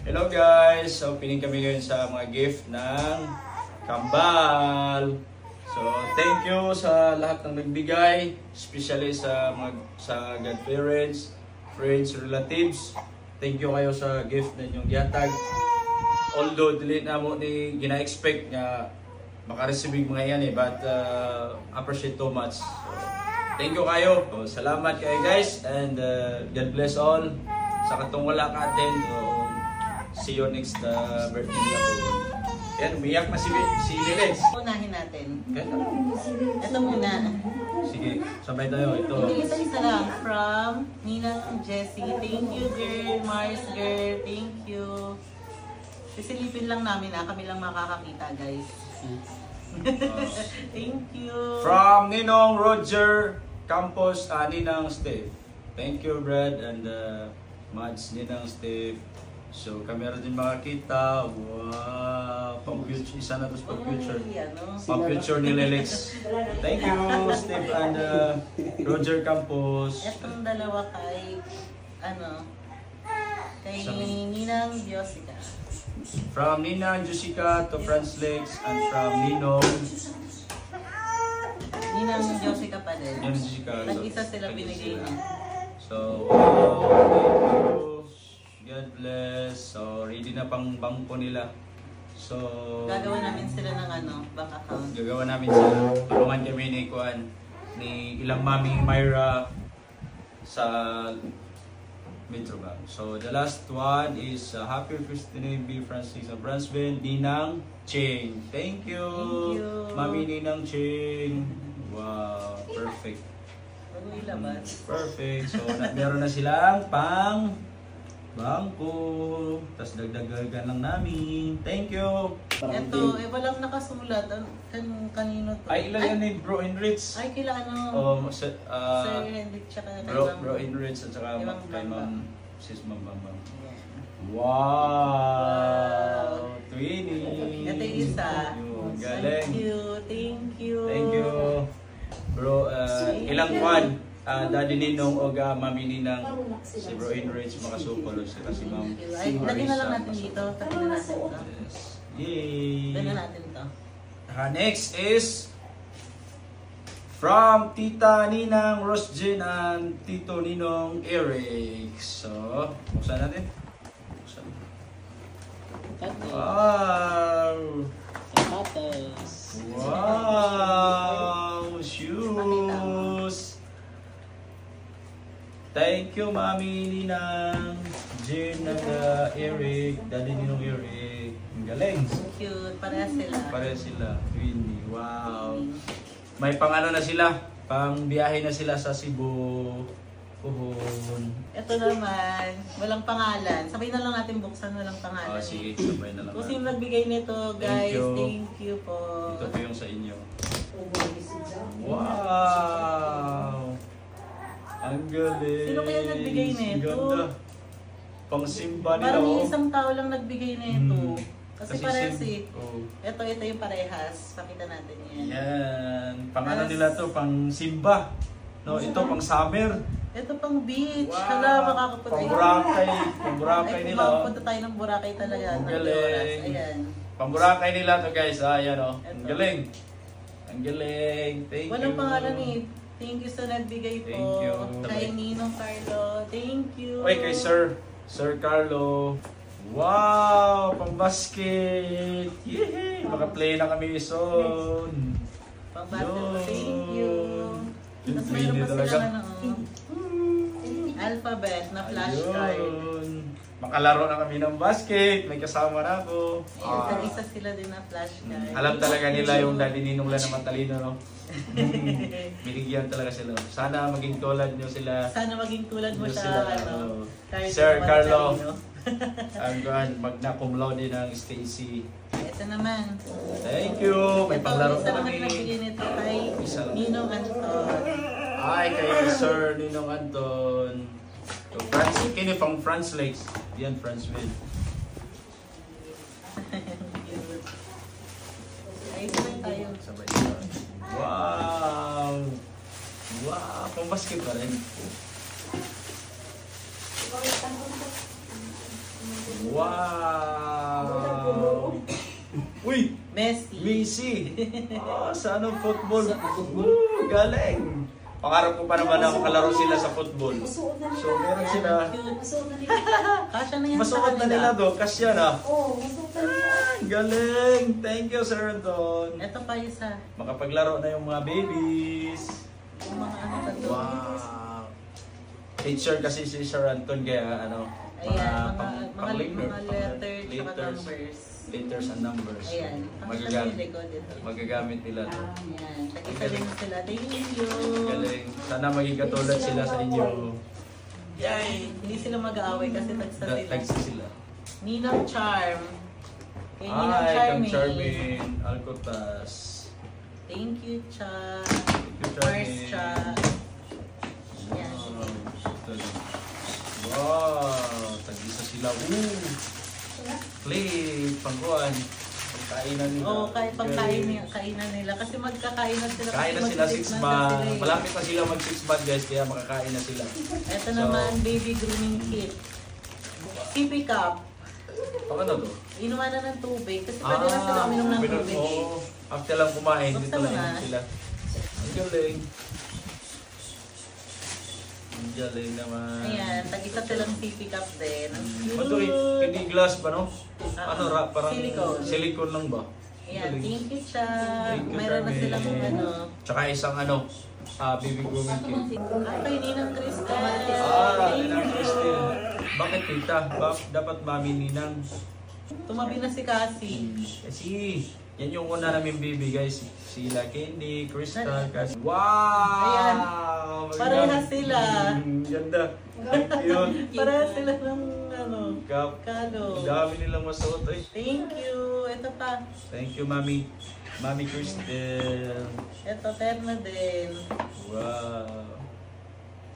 Hello guys! So, pining kami ngayon sa mga gift ng kambal. So, thank you sa lahat ng nagbigay, especially sa godparents, friends, relatives. Thank you kayo sa gift na inyong gihatag. Although, dili na mo ni gina-expect nga makareceive mga yan but appreciate so much. So, thank you kayo. So, salamat kayo guys and God bless all. Sa katong wala ka atin. So, see you next birthday nila po. Yan, umiyak na si Lilex. Unahin natin. Ganda. Ito muna. Sige, sabay tayo. Ito. Isa lang from Ninang Jessie. Thank you girl, Mars girl. Thank you. Sisilipin lang namin kami lang makakakita guys. Thank you. From Ninong Roger Campos, Ninang Steve. Thank you Brad and Mads Ninang Steve. So, kamera din makakita. Wow! Pang-future. Isa na ito pang-future. Pang-future ni Lilex. Thank you, Steve and Roger Campos. Itong dalawa kay, kay Ninang Jessica. From Ninang Jessica to Franz Lex and from Ninong Jessica pa din. Ninang Jessica. Nag-isa sila binigay niya. So, wow! Thank you. God bless. So, ready na pang bangko nila. So, gagawa namin sila ng bank account. Gagawa namin sila. Tulungan kami ni Kuan, ni ilang mami Myra sa Metro Bank. So, the last one is Happy Christine B. Francis of Bransville, Ninang Ching. Thank you. Thank you. Mami Ninang Ching. Wow, perfect. Bago ilabas. Perfect. So, meron na silang pang bangko. Tapos dagdagan lang namin. Thank you. Ito, walang nakasulat. Kanino to? Ay, ilan yan ni Bro Enrich? Ay, kila Sir Hendrik tsaka kay Bro Enrich at saka Ma'am kay Bambang. Sis Ma'am Bambang. Yeah. Wow! Twinning! Ito yung isa. Galing. Thank you. Thank you. Thank you. Bro, ilang kwan? Daddy Ninong o Mami Ninang si Bro Enrich makasupol sila si Ma'am. Ay, lagyan na lang natin dito. Lagyan na natin ito. Yes. Yay! Lagyan natin ito. Next is from Tita Ninang Rosjen and Tito Ninong Eric. So, buksan natin. Buksan. Wow! Wow! Shoes! Thank you, Mami Ninang, Jane and Eric, Daddy Ninong Eric. Ang galing. Cute. Parehas sila. Parehas sila. Twinny. Wow. May pang na sila. Pang biyahe na sila sa Cebu. Puhon. Ito naman, walang pangalan. Sabay na lang natin buksan, walang pangalan. Sige, sabay na lang. Kung sino nagbigay nito, guys, thank you po. Ito po yung sa inyo. Wow! Ang galing. Sino kaya nagbigay nito? Ganda. Pang simba nila. Parang isang tao lang nagbigay nito. Kasi parehas ito yung parehas. Pakita natin yan. Yan. Pangalan nila to, pang simba. No, ito pang summer. Ito pang beach. Wow. Hala, makakapunta. Pang Boracay nila. Pumunta tayo ng Boracay talaga. Ang galing. Ayan. Pang Boracay nila to guys. Ayan o. Ang Ito. galing. Ang galing. Thank you. Walang pangalan eh. Thank you sa nagbigay po. Thank you. Kay Ninong Carlo. Thank you. Oy, kay Sir Carlo. Wow! Pang basket. Yehey! Maka-play na kami soon. Pang basket. Thank you. Yung Tapos meron pwede pa talaga. silang alphabet na flashcard. Ayun. Makalaro na kami ng basket. May kasama na ako. Isa sila din na flashcard. Alam talaga nila yung Daddy Ninong lang na matalino, no? Binigyan talaga sila. Sana maging tulad nyo sila. Sana maging tulad mo Nyo siya, Sir Carlo. Marcelino. Ang magna cum laude ng Stacy. Ito naman. Thank you. May panglaro Isa na naman kami. nagbigay nito kay Ninong Anton. Ay, kay Sir Ninong Anton. So, kini pang France Lakes. Yan, Franceville. Ay, sabay tayo. Sabay. Wow! Wow! Pang basket pa rin. Wow! Uy! Messi. Messi! Oh, sa anong football? Woo, galing! Pangarap ko pa naman na makalaro sila sa football. So, meron sila. Kasya na yan Masuot na nila do, kasya na. Oo, masuot na nila. Galing! Thank you, Sir Anton. Ito pa isa. Makapaglaro na yung mga babies. Yung mga ano ba to? Wow! Teacher kasi si Sir Anton, kaya ano, Ayan, pang mga letter tsaka numbers. letters and numbers. Ayan. Magagamit, Ito. magagamit nila to. Ayan. Tag-isa din sila. Thank you. Galing. Sana maging katulad sila sa inyo. Yay! Hindi sila mag-aaway kasi tagsa sila. Tagsa sila. Ninang Charm. Kay Ninang Hi, Kang Charming. Charmin Alcotas. Thank you, Cha. Thank you, Charmin. Mars, Cha. Yan. Wow! Tag-isa sila. Ooh! Plate! Pangkuhan. Pagkainan nila. Oo, kahit kainan nila. Kasi magkakain na sila. Kain na kasi sila 6 mag-six months na months. sila eh. Malapit na sila mag 6 months guys, kaya makakain na sila. Ito So, naman, baby grooming kit. Sippy cup. Pang ano to? Inuwanan ng tubig. Kasi pwede na sila uminom ng tubig eh. Oo. After lang kumain, dito Buksan mo lang na. sila. Ang galing. Ang galing naman. Ayan, tag-isa silang sippy cup din. Ang Ito, cute. hindi glass ba no? Ano, parang Silicone. silicone lang ba? Ayan, Galing. thank you, Cha. Thank you, Mayroon na Charmin. silang ano. Tsaka isang ano, baby grooming kit. Kay Ninang Crystal. Ninang Christine. Bakit tita? Dapat mami ninang. Tumabi na si Cassie. Kasi, yan yung una namin baby guys. Sila Candy, Crystal, Cassie. Wow! Ayan. Parehas sila. Ganda. Thank you. Parehas sila ng ano, Kap. kado. Ang dami nilang masuot eh. Thank you. Ito pa. Thank you, Mami. Mami Crystal. Ito, terno din. Wow.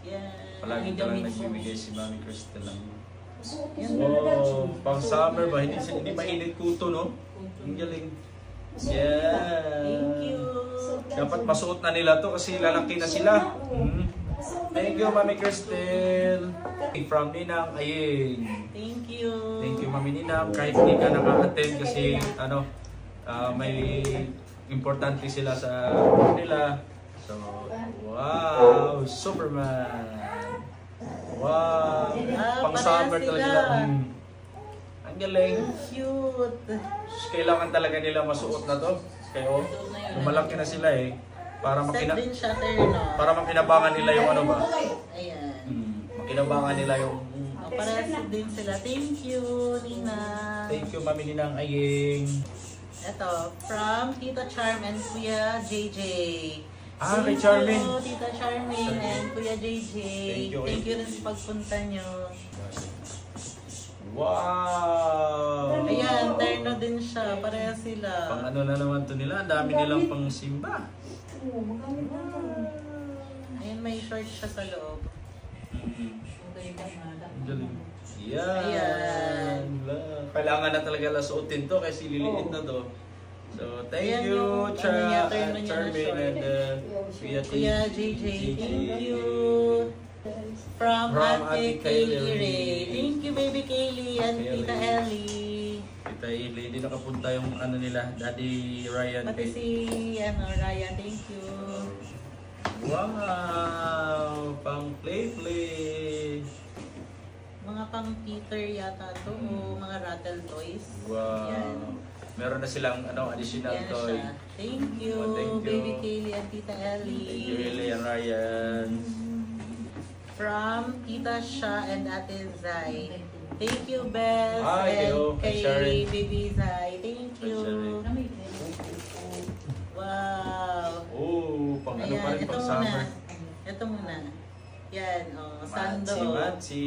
Yan. Palagi ka lang nagbibigay si Mami Crystal lang. Masuot na Yan. sila nila. Wow. Pang summer ba? Hindi mainit kuto, no? Ang galing. Yeah. Thank you. Dapat masuot na nila to kasi lalaki na sila. Thank you, Mami Crystal. From Ninang Aying. Thank you. Thank you, Mami Ninang. Kahit hindi ka naka-attend kasi ano, may importante sila sa nila. So, wow, Superman. Wow, pang summer parehas talaga. sila. Ang galing. Cute. Kailangan talaga nila masuot na to. Kaya lumalaki na sila eh. Para Set din siya, terno. makinabangan nila yung ano ba? Ayan. Makinabangan nila yung Parehas din sila. Thank you, Nina. thank you, Mami Ninang Aying. Ito, from Tita Charm and Kuya JJ. Kay Charmin. Thank you, Tita Charmin and Kuya JJ. Thank you. Thank you rin sa pagpunta nyo. Wow! Ayan, terno din siya. Parehas sila. Pang ano na naman to nila, ang dami nilang pang simba. Oo, magamit na ito. Ayan, may short siya sa loob. Ang galing. Yan. Ayan. Kailangan na talaga suotin to kasi liliit na to. So, thank Ayan you, yung ano niya, terno niya na Charmin short. and Kuya Kuya JJ, thank you. From Ate Kaylee Ray. Thank you, baby Kaylee and Kaylee. Tita Ellie. Kita Ili, hindi nakapunta yung ano nila, Daddy Ryan. Pati si Raya, thank you. Wow! Pang play. Mga pang Peter yata to o mga rattle toys. Wow! Yan. Meron na silang ano, additional Yan toy. siya. Thank you, Oh, thank you. baby Kaylee and Tita Ellie. Thank you, Ili and Ryan. From Tita Sha and Ate Zai. Thank you, Beth. Hi, hello. And Hi, kay Sharon. baby Zai. Thank Hi, you. Sharon. Wow. Oh, pang ano pa Ayan, rin, ito pang muna. summer. Ito muna. Yan, sando. Matsi.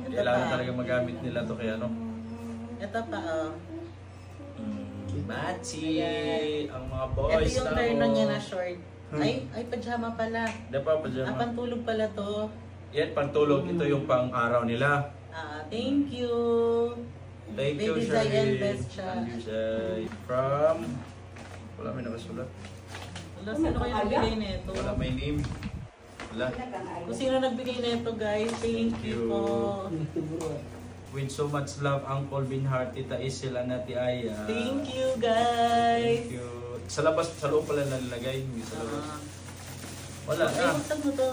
Ito Kailangan pa. talaga magamit nila to kaya ano. Ito pa, Matsi. Ayan. Ang mga Ito boys yung na terno oh. niya na short. Ay, pajama pala. Di pa, pajama. Pantulog pala to. Yan, pantulog. Ito yung pang araw nila. Thank you. Thank you, Baby Zai and Shari. Best siya. Thank you, Shai. From... Wala may nakasulat. Wala, sino kayo nagbigay nito? Wala may name. Wala. Kung sino nagbigay nito, guys, thank you po. With so much love, Uncle Binhart, Tita Isel, and Ate Aya. Thank you, guys. Thank you. Sa labas, sa loob pala nalagay, hindi sa labas. Wala Ay, na. buksan mo to.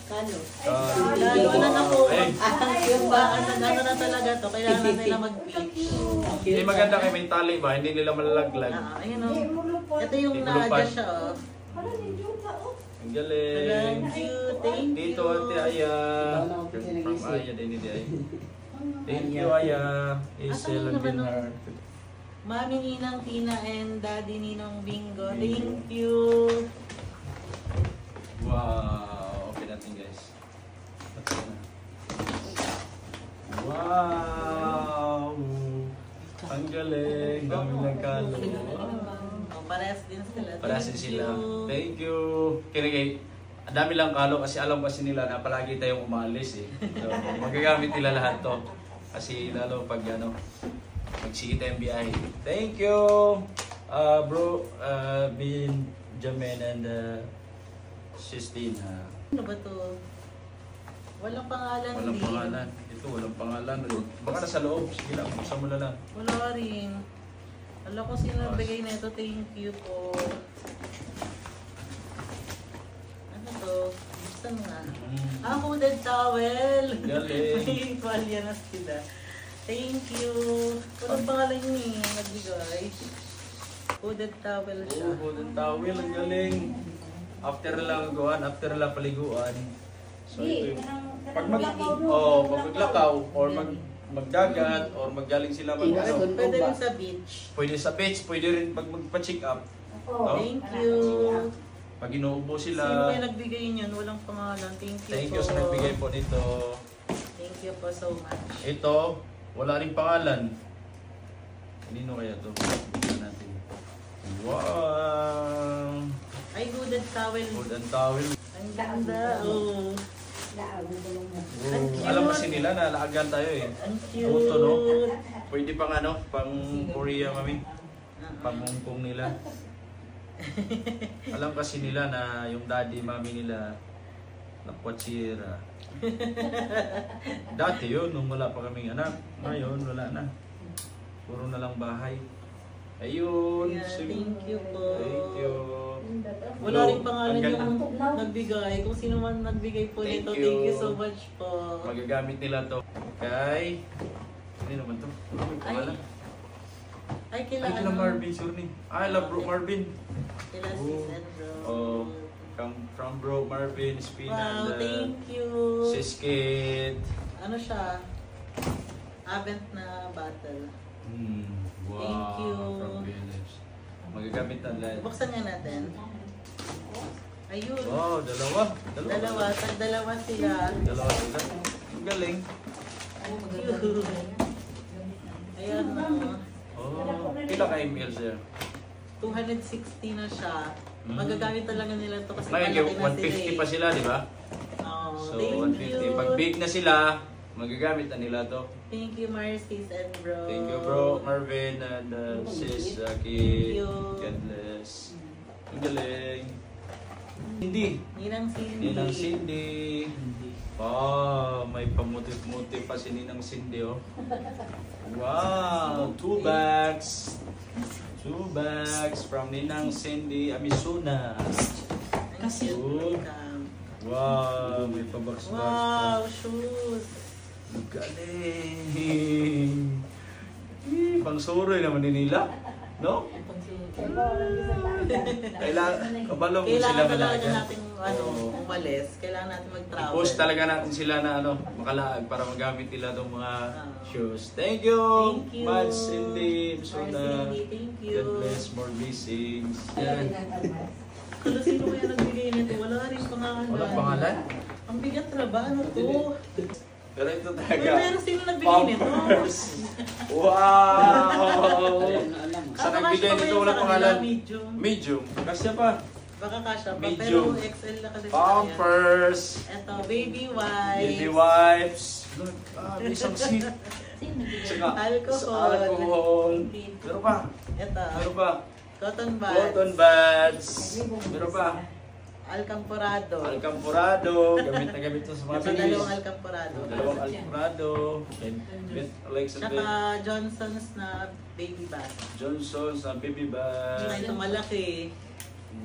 Kalo. Wala na po. Ay. Yung ba, ano na talaga to. Kailangan nila mag-pitch. Hindi maganda kayo may tali ba? Hindi nila malalaglag. Ayun o. Ito yung na-adjust siya o. Ang galing. Thank you, thank you. Dito, Ate Aya. From Aya din, hindi Aya. Thank you, Aya. Isel and Binhart. Mami Ninang Tina and Daddy Ninong Bingo. Thank you. Wow. Open natin, guys. Wow. Ang galing. Dami ng kalo. Parehas din sila. Parehas din sila. Thank you. Kinigay. Ang dami lang kalo kasi alam kasi nila na palagi tayong umalis eh. So, magagamit nila lahat to. Kasi lalo pag ano, magsikita yung biyahe. Thank you, bro, Benjamin and Sistine. Ano ba to? Walang pangalan. Walang din. pangalan. Ito, walang pangalan. Baka nasa loob. Sige lang, buksan mo na lang. Wala rin. Alam ko sino nagbigay na ito. Thank you po. Ano to? Buksan nga. Hooded towel. Galing. May tuwalya na sila. Thank you. Walang pangalan niya nagbigay. Hooded towel siya. Oo, ng towel. Ang galing. After lang gawan, after lang paliguan. So ito yung pag maglakaw or magdagat or maggaling sila mag ano. Pwede rin sa beach. Pwede sa beach, pwede rin pag magpa-check up. Oh. Thank you. Pag inuubo Sino sila. kayo nagbigay niyan? Walang pangalan. Thank you Thank po. you sa nagbigay po nito. Thank you po so much. Ito, wala ring pangalan. Kanino kaya to? Tingnan natin. Wow! Ay, hooded towel. Golden towel. Ang ganda. Oh. Wow. Alam kasi nila na laagan tayo eh. Ang cute. Puto, no? Pwede pang ano, pang Korea, mami. Pang Hong Kong nila. Alam kasi nila na yung daddy, mami nila nakwatsira. Dati yun, nung wala pa kaming anak. Ngayon, wala na. Puro na lang bahay. Ayun. Yeah, sige. thank you po. Thank you. Wala rin pangalan Ang yung ganda. nagbigay. Kung sino man nagbigay po Thank nito, you. thank you so much po. Magagamit nila to. Kay... Hindi naman to. Ano may pangalan? Ay, Ay, kila kila Marvin, sure ni. I love bro Marvin. Kila sis and bro. Oh, come from bro Marvin, Spina, Wow, thank you. Siskit. Ano siya? Avent na battle. Wow. Thank you. From Philips. Magagamit na lahat. Buksan nga natin. Ayun. Wow, dalawa. Dalawa. Tag-dalawa sila. Dalawa sila. Ang galing. Cute. Ayan na. Oh, pila ka email sir? 260 na siya. Magagamit talaga nila to kasi Ngayon, malaki na 150 sila pa sila, di ba? Oh, So, thank 150. you. Pag big na sila, magagamit na nila to. Thank you, Marcis and bro. Thank you, bro Marvin and sis Kid. Thank you. God bless. Ang galing. Hindi. Ninang Cindy. Ninang Cindy. Oh, may pamuti-muti pa si Ninang Cindy, oh. Wow, 2 bags. 2 bags from Ninang Cindy Amisuna. Ang cute. Good. Wow, may pabox-box pa. Wow, shoes. Ang galing. Pang soroy naman din nila. No? Kailangan, kabalo mo sila Kailangan talaga malaga. natin umalis. Kailangan natin mag-travel. I-post talaga natin sila na makalaag para magamit nila itong mga shoes. Thank you! Thank you. Much, Cindy, Misuna. Cindy, thank you. God bless, more blessings. Yan. Kala sino kaya nagbigay nito? Wala rin pangalan. Walang pangalan? Ang bigat na ba? Ano to? Pero ito Uy, talaga. meron sino nagbigay nito? Pampers. Wow! Sa nagbigay nito walang pangalan? Medium. Medium. Kasya pa. Baka kasha pa. Medium. Pero XL na kasi. Pampers. Ito, baby wipes. Baby wipes. Look, may isang seat. Saka, Alcohol. alcohol. Meron pa. Ito. Meron pa. Cotton buds. Cotton buds. Meron pa. Alcamporado. Alcamporado. Gamit na gamit to sa mga Nasa bilis. dalawang Alcamporado. Dalawang Alcamporado. With Alexa Tsaka Johnson's na baby bath. Johnson sa baby Ito bag. malaki.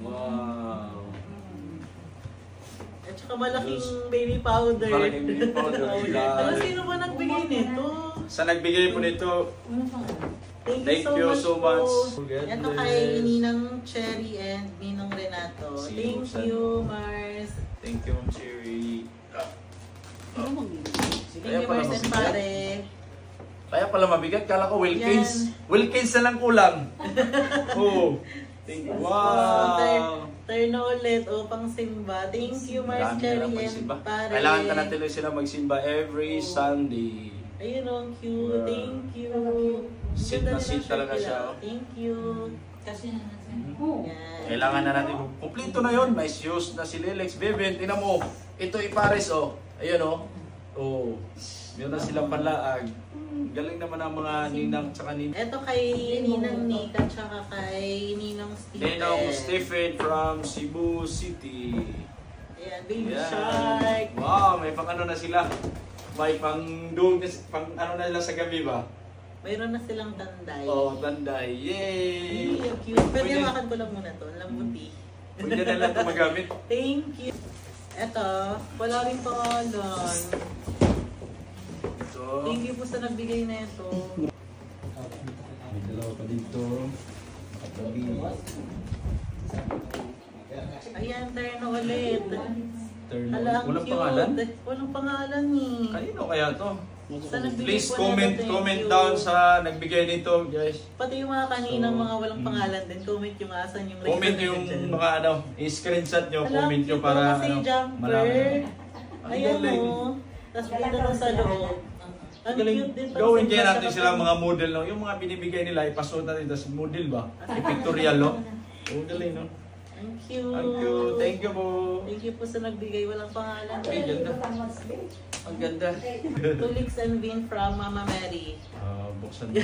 Wow. At saka malaking baby powder. Malaking baby powder. Ano, sino ba nagbigay nito? Sa nagbigay po nito, Thank you so much. God Ito bless. kay Ninang Cherry and Ninong Renato. Si Thank Buksan. you, Mars. Thank you, Ma'am Cherry. Thank Kaya you, pala Mars and mabigat. Pare. Kaya pala mabigat, kala ko Wilkins. Yan. Wilkins na lang kulang. Oh. Thank you. Wow. Turn na ulit upang simba. Thank you, Mars, Marami na Cherry lang and magsimba. Pare. Kailangan ka natin ulit sila magsimba every Sunday. Ayun, ang cute. Wow. Thank you. Sit Ganda na din sit ang shirt talaga nila. siya, oh. Thank you. Kasi Yan. Kailangan na natin. Kumplito na yon. May shoes na si Lilex. Beben, tinan mo. Ito ipares, oh. Ayun, oh. Oh. Meron na silang panlaag. Galing naman ang mga ninang tsaka ninang. Ito kay Ninang Nika tsaka kay Ninang Stephen. Ninong Stephen from Cebu City. Ayan, baby Yan. shark. Wow, may pang ano na sila. May pang doon, pang ano na lang sa gabi ba? Mayroon na silang tanday. Oh, tanday. Yay! Ay, ang cute. Pero Pwede- hawakan ko lang muna to. Ang lambuti. Pwede na lang ito magamit. Thank you. Ito, wala rin pangalan. Ito. Thank you po sa nagbigay na ito. May dalawa pa dito. Nakatabi. Ayan, turn na ulit. Turn. Hala, ang Walang cute. pangalan? Walang pangalan eh. Kanino kaya to? Sa nagbigay Please po na ito, thank comment you. down sa nagbigay nito, guys. Pati yung mga kaninang So, mga walang pangalan din, comment yung asan yung Comment reason yung nandyan. mga ano, i-screenshot nyo, Hala, comment nyo cute para po kasi ano, jumper. malaman. Ang Ayan galing. o. Tapos dito lang sa loob. Ang Galing. cute din. Gawin dyan natin sila mga model, no? Yung mga binibigay nila, ipasuot natin, tapos model ba? I-pictorial, no? Oh, galing, no? Ang cute. Thank you. Thank you po. Thank you po sa nagbigay. Walang pangalan. Ay, ganda. Ang ganda. Tulix and Bean from Mama Mary. Buksan mo.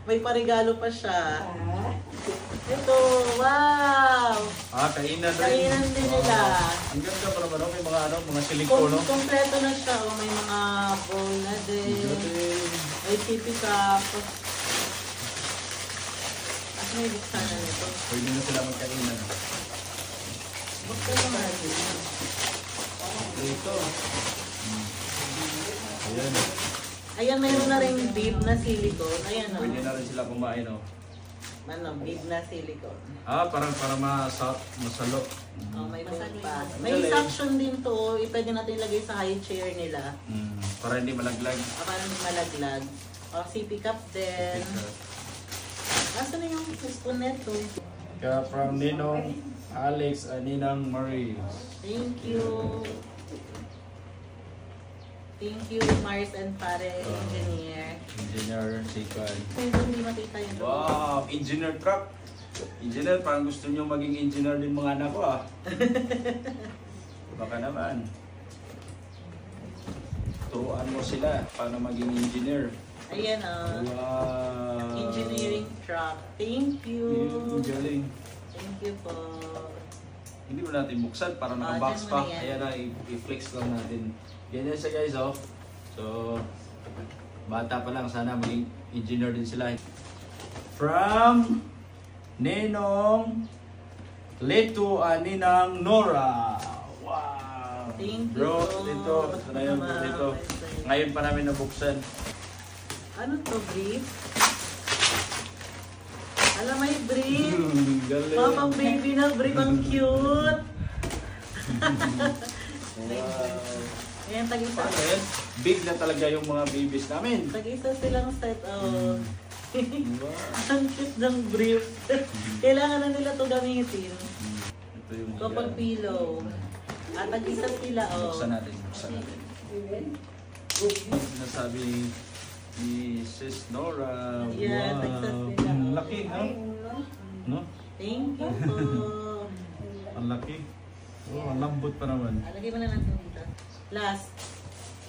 May parigalo pa siya. Ito, wow! Kainan rin. Kainan din nila. Ang ganda pa naman, no? May mga ano, mga siliko, no? Kompleto na siya. O, may mga bowl na din. Galing. May sippy cup. At may buksan na nito. Pwede na sila magkainan. Buksan naman natin. Dito. Ayan. Ayan, mayroon na rin beef na silicone. Ayan o. Pwede na rin sila kumain, no? Ano, beef na silicone. Parang para masalo. Oh, may bowl pa. May suction din to. Pwede natin ilagay sa high chair nila. Para hindi malaglag. Para hindi malaglag. O, sippy cup din. Asan na yung spoon neto? Kaya from Ninong Alex and Ninang Marie. Thank you. Thank you, Mars and Pare Engineer. Engineer Sikan. Medyo hindi makita yun. Wow! Engineer truck. Engineer, parang gusto nyo maging engineer din mga anak ko, ah. Baka naman. Turuan mo sila paano maging engineer. Ayan o. Wow! Engineering truck. Thank you. Ang galing. Thank you po. Hindi mo natin buksan para naka-box dyan mo pa. na yan. Ayan na, i-flex lang natin. Ganyan siya guys, oh. So, bata pa lang, sana maging engineer din sila. From Ninong Leto Ninang Nora. Wow! Thank you Bro, po. dito. Ito na yung Mama, dito. bye-bye. Ngayon pa namin nabuksan. Ano to, brief? Alam, may brief. Galing. Mama, baby na brief. Ang cute. Wow. Ayan, tag-isa. Paano yan? Big na talaga yung mga babies namin. Tag-isa silang set. Oh. Wow. Ang cute ng brief. Kailangan na nila to gamitin. Ito yung Kapag pillow. At tag-isa sila. Oh. Buksan natin, buksan natin. Ang sinasabi ni Sis Nora. Yeah, tag-isa sila. Ang Oh. laki, ha? No? Thank you po. Ang laki. Oh, ang lambot pa naman. Lagay mo na natin dito. Last.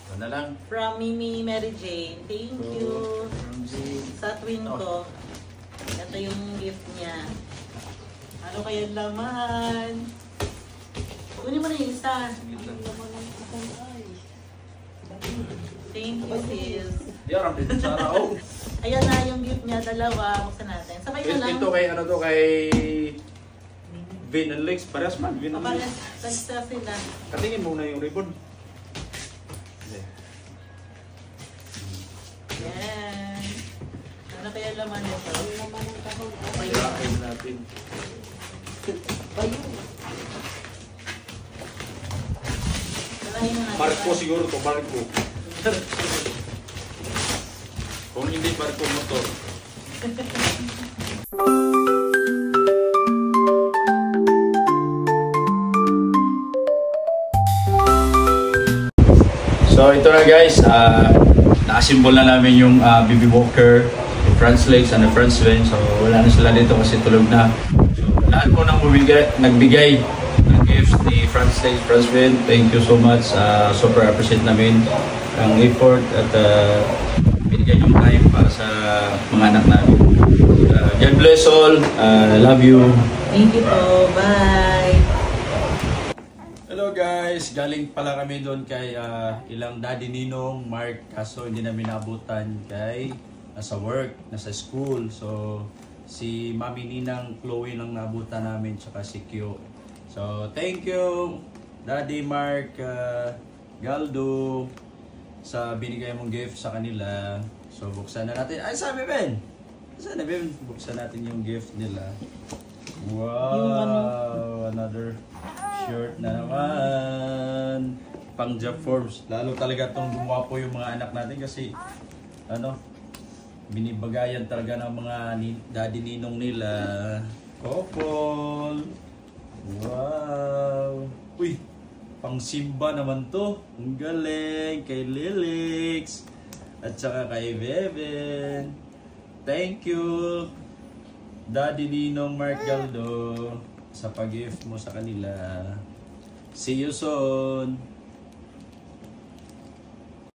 Ito na lang. From Mimi Mary Jane. Thank you. Sa twin ko. Ito yung gift niya. Ano kaya laman? Kunin mo na yung isa. Thank you, sis. Di aram din sa araw. Ayan na yung gift niya, dalawa. Buksan natin. Sabay na lang. Ito kay ano to kay Vin and Lex. Parehas man. Vin and Lex. Tagsa sila. Katingin muna yung ribbon. Yan. Ano kaya laman nito? Payakain natin. Salahin na natin. Marco siguro to, Marco. Kung hindi Marco motor. So ito na guys, nakasimbol na namin yung Baby Walker, yung Franz Legs and the Franz Wen. So wala na sila dito kasi tulog na. So lahat po nang nagbigay ng gifts ni Franz Legs, Franz Wen. Thank you so much. Super appreciate namin ang effort at binigyan yung time para sa mga anak namin. God bless all. Love you. Thank you po. Bye. Hello guys, galing pala kami doon kay ilang Daddy Ninong, Mark, kaso hindi namin nabutan kay nasa work, nasa school. So si Mami Ninang Chloe lang nabutan namin tsaka si Q. So thank you Daddy Mark, Galdo sa binigay mong gift sa kanila. So buksan na natin. Ay sabi Ben! Sana Ben, buksan natin yung gift nila. Wow! Another shirt na naman. Pang job forms. Lalo talaga itong gumawa po yung mga anak natin kasi ano, binibagayan talaga ng mga daddy ninong nila. Couple. Wow. Uy, pang Simba naman to. Ang galing. Kay Lilix. At saka kay Beben. Thank you, Daddy Ninong Mark Galdo, sa pag-gift mo sa kanila. See you soon!